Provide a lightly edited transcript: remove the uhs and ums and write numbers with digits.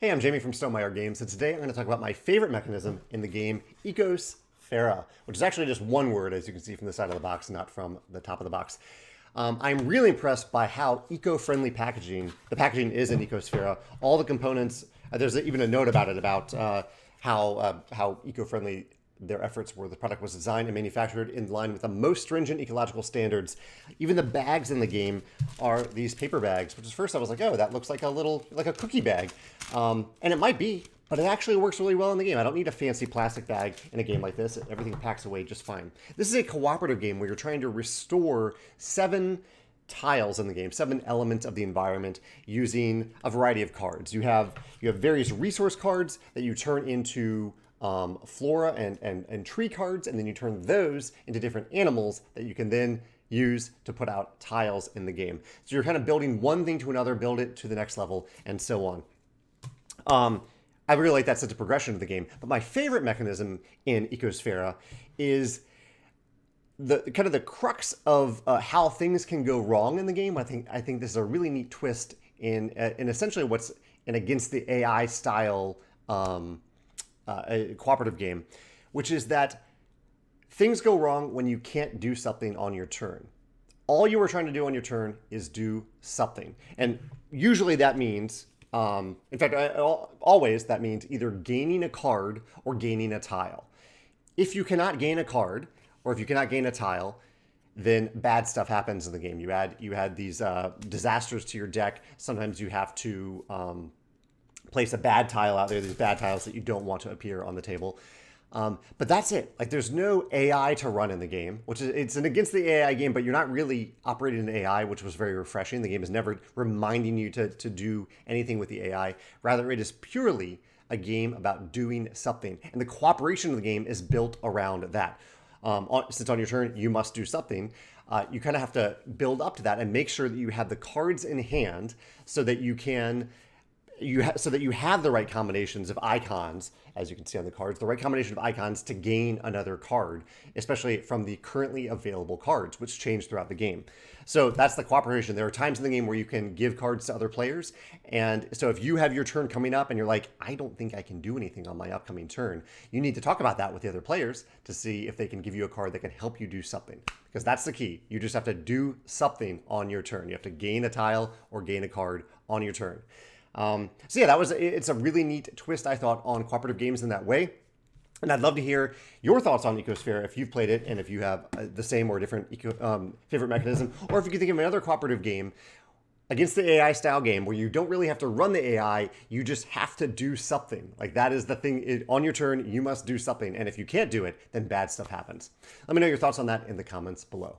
Hey, I'm Jamie from Stonemaier Games, and today I'm going to talk about my favorite mechanism in the game, Ecosfera, which is actually just one word, as you can see from the side of the box, not from the top of the box. I'm really impressed by how eco-friendly the packaging is in Ecosfera. All the components, there's even a note about it, about how eco-friendly their efforts were. The product was designed and manufactured in line with the most stringent ecological standards. Even the bags in the game are these paper bags, which at first I was like, oh, that looks like like a cookie bag. And it might be, but it actually works really well in the game. I don't need a fancy plastic bag in a game like this. Everything packs away just fine. This is a cooperative game where you're trying to restore 7 tiles in the game, 7 elements of the environment using a variety of cards. You have various resource cards that you turn into flora and tree cards, and then you turn those into different animals that you can then use to put out tiles in the game. So you're kind of building one thing to another, build it to the next level, and so on. I really like that sense of progression of the game. But my favorite mechanism in Ecosfera is the kind of the crux of how things can go wrong in the game. I think this is a really neat twist in essentially what's an against the AI style a cooperative game, which is that things go wrong when you can't do something on your turn. All you are trying to do on your turn is do something. And usually that means, in fact, always that means either gaining a card or gaining a tile. If you cannot gain a card or if you cannot gain a tile, then bad stuff happens in the game. You add these disasters to your deck. Sometimes you have to place a bad tile out there, these bad tiles that you don't want to appear on the table. But that's it. Like, there's no AI to run in the game, which is, it's an against the AI game, but you're not really operating an AI, which was very refreshing. The game is never reminding you to do anything with the AI. Rather, it is purely a game about doing something. And the cooperation of the game is built around that. Since on your turn, you must do something, you kind of have to build up to that and make sure that you have the cards in hand so that you can so that you have the right combinations of icons, as you can see on the cards, the right combination of icons to gain another card, especially from the currently available cards, which change throughout the game. So that's the cooperation. There are times in the game where you can give cards to other players. And so if you have your turn coming up and you're like, I don't think I can do anything on my upcoming turn, you need to talk about that with the other players to see if they can give you a card that can help you do something. Because that's the key. You just have to do something on your turn. You have to gain a tile or gain a card on your turn. So yeah, it's a really neat twist, I thought, on cooperative games in that way. And I'd love to hear your thoughts on Ecosfera if you've played it and if you have the same or different favorite mechanism, or if you can think of another cooperative game against the AI style game where you don't really have to run the AI, you just have to do something. Like, that is the thing. On your turn, you must do something. And if you can't do it, then bad stuff happens. Let me know your thoughts on that in the comments below.